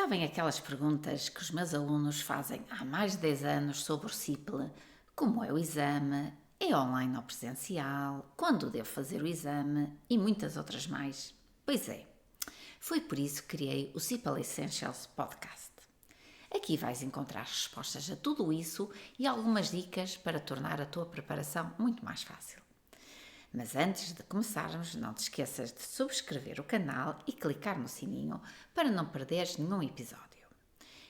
Sabem aquelas perguntas que os meus alunos fazem há mais de 10 anos sobre o CIPLE? Como é o exame? É online ou presencial? Quando devo fazer o exame? E muitas outras mais. Pois é, foi por isso que criei o CIPLE Essentials Podcast. Aqui vais encontrar respostas a tudo isso e algumas dicas para tornar a tua preparação muito mais fácil. Mas antes de começarmos, não te esqueças de subscrever o canal e clicar no sininho para não perderes nenhum episódio.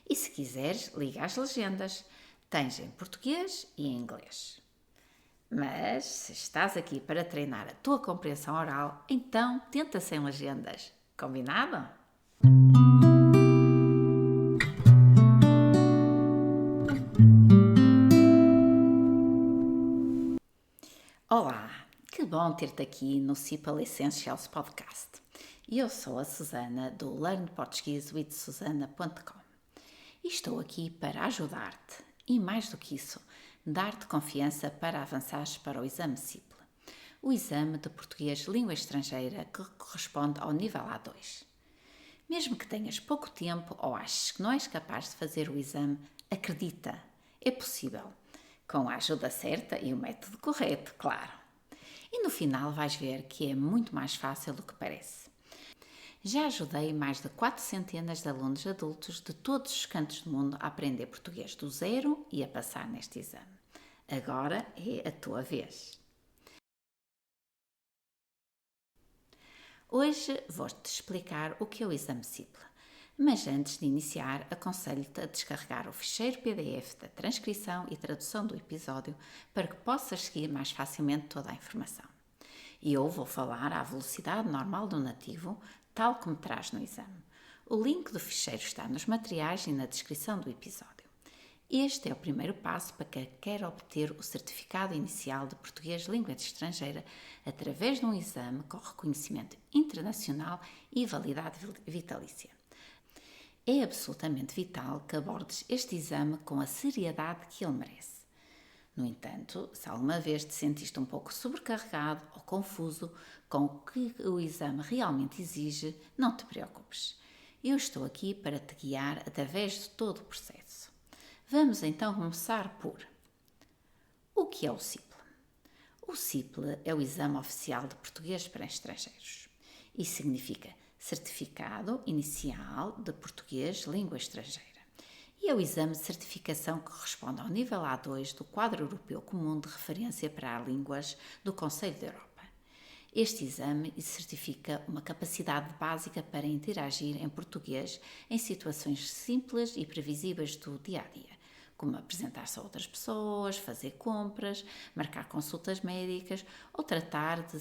E se quiseres, liga às legendas. Tens em português e em inglês. Mas se estás aqui para treinar a tua compreensão oral, então tenta sem legendas. Combinado? Olá, que bom ter-te aqui no CIPLE Essentials Podcast. Eu sou a Susana do learnportuguesewithsusana.com e estou aqui para ajudar-te e, mais do que isso, dar-te confiança para avançares para o exame CIPLE, o exame de português língua estrangeira que corresponde ao nível A2. Mesmo que tenhas pouco tempo ou aches que não és capaz de fazer o exame, acredita, é possível, com a ajuda certa e o método correto, claro. E no final vais ver que é muito mais fácil do que parece. Já ajudei mais de 4 centenas de alunos adultos de todos os cantos do mundo a aprender português do zero e a passar neste exame. Agora é a tua vez. Hoje vou-te explicar o que é o exame CIPLE, mas antes de iniciar, aconselho-te a descarregar o ficheiro PDF da transcrição e tradução do episódio para que possas seguir mais facilmente toda a informação. Eu vou falar à velocidade normal do nativo, tal como traz no exame. O link do ficheiro está nos materiais e na descrição do episódio. Este é o primeiro passo para quem quer obter o certificado inicial de português língua estrangeira através de um exame com reconhecimento internacional e validade vitalícia. É absolutamente vital que abordes este exame com a seriedade que ele merece. No entanto, se alguma vez te sentiste um pouco sobrecarregado ou confuso com o que o exame realmente exige, não te preocupes. Eu estou aqui para te guiar através de todo o processo. Vamos então começar por: o que é o CIPLE? O CIPLE é o Exame Oficial de Português para Estrangeiros e significa Certificado Inicial de Português Língua Estrangeira. E é o exame de certificação que corresponde ao nível A2 do Quadro Europeu Comum de Referência para as Línguas do Conselho da Europa. Este exame certifica uma capacidade básica para interagir em português em situações simples e previsíveis do dia-a-dia, como apresentar-se a outras pessoas, fazer compras, marcar consultas médicas ou tratar de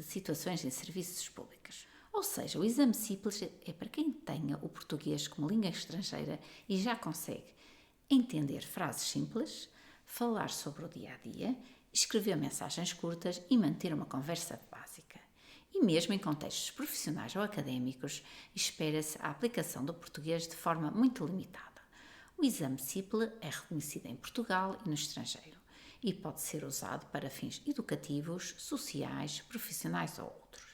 situações em serviços públicos. Ou seja, o exame CIPLE é para quem tenha o português como língua estrangeira e já consegue entender frases simples, falar sobre o dia-a-dia, escrever mensagens curtas e manter uma conversa básica. E mesmo em contextos profissionais ou académicos, espera-se a aplicação do português de forma muito limitada. O exame CIPLE é reconhecido em Portugal e no estrangeiro e pode ser usado para fins educativos, sociais, profissionais ou outros.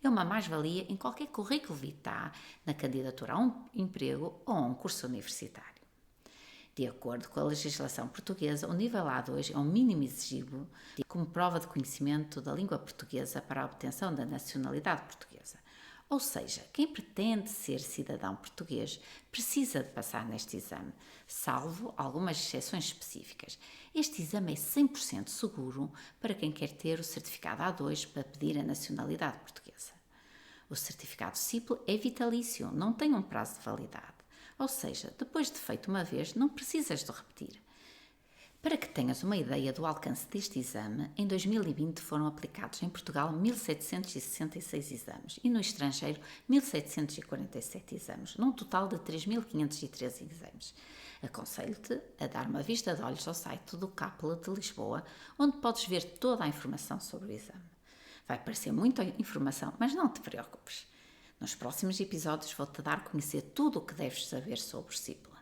É uma mais-valia em qualquer currículo vitae na candidatura a um emprego ou a um curso universitário. De acordo com a legislação portuguesa, o nível A2 é um mínimo exigível como prova de conhecimento da língua portuguesa para a obtenção da nacionalidade portuguesa. Ou seja, quem pretende ser cidadão português precisa de passar neste exame, salvo algumas exceções específicas. Este exame é 100% seguro para quem quer ter o certificado A2 para pedir a nacionalidade portuguesa. O certificado CIPLE é vitalício, não tem um prazo de validade. Ou seja, depois de feito uma vez, não precisas de repetir. Para que tenhas uma ideia do alcance deste exame, em 2020 foram aplicados em Portugal 1.766 exames e no estrangeiro 1.747 exames, num total de 3.513 exames. Aconselho-te a dar uma vista de olhos ao site do CAPLE de Lisboa, onde podes ver toda a informação sobre o exame. Vai parecer muita informação, mas não te preocupes. Nos próximos episódios vou-te dar a conhecer tudo o que deves saber sobre o CIPLE.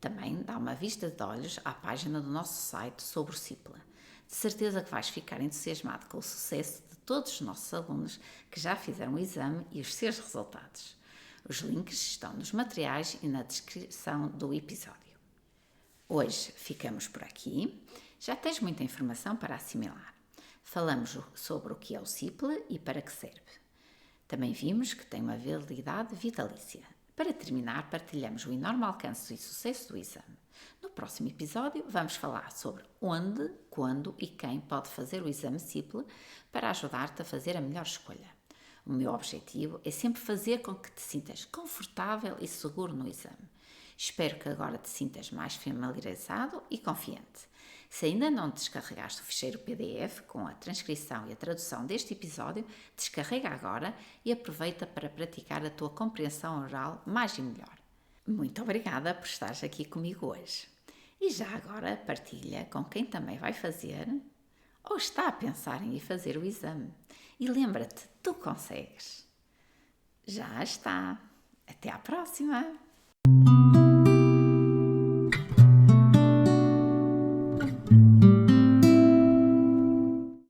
Também dá uma vista de olhos à página do nosso site sobre o CIPLE. De certeza que vais ficar entusiasmado com o sucesso de todos os nossos alunos que já fizeram o exame e os seus resultados. Os links estão nos materiais e na descrição do episódio. Hoje ficamos por aqui. Já tens muita informação para assimilar. Falamos sobre o que é o CIPLE e para que serve. Também vimos que tem uma validade vitalícia. Para terminar, partilhamos o enorme alcance e sucesso do exame. No próximo episódio, vamos falar sobre onde, quando e quem pode fazer o exame CIPLE para ajudar-te a fazer a melhor escolha. O meu objetivo é sempre fazer com que te sintas confortável e seguro no exame. Espero que agora te sintas mais familiarizado e confiante. Se ainda não descarregaste o ficheiro PDF com a transcrição e a tradução deste episódio, descarrega agora e aproveita para praticar a tua compreensão oral mais e melhor. Muito obrigada por estares aqui comigo hoje. E já agora partilha com quem também vai fazer ou está a pensar em ir fazer o exame. E lembra-te, tu consegues. Já está. Até à próxima!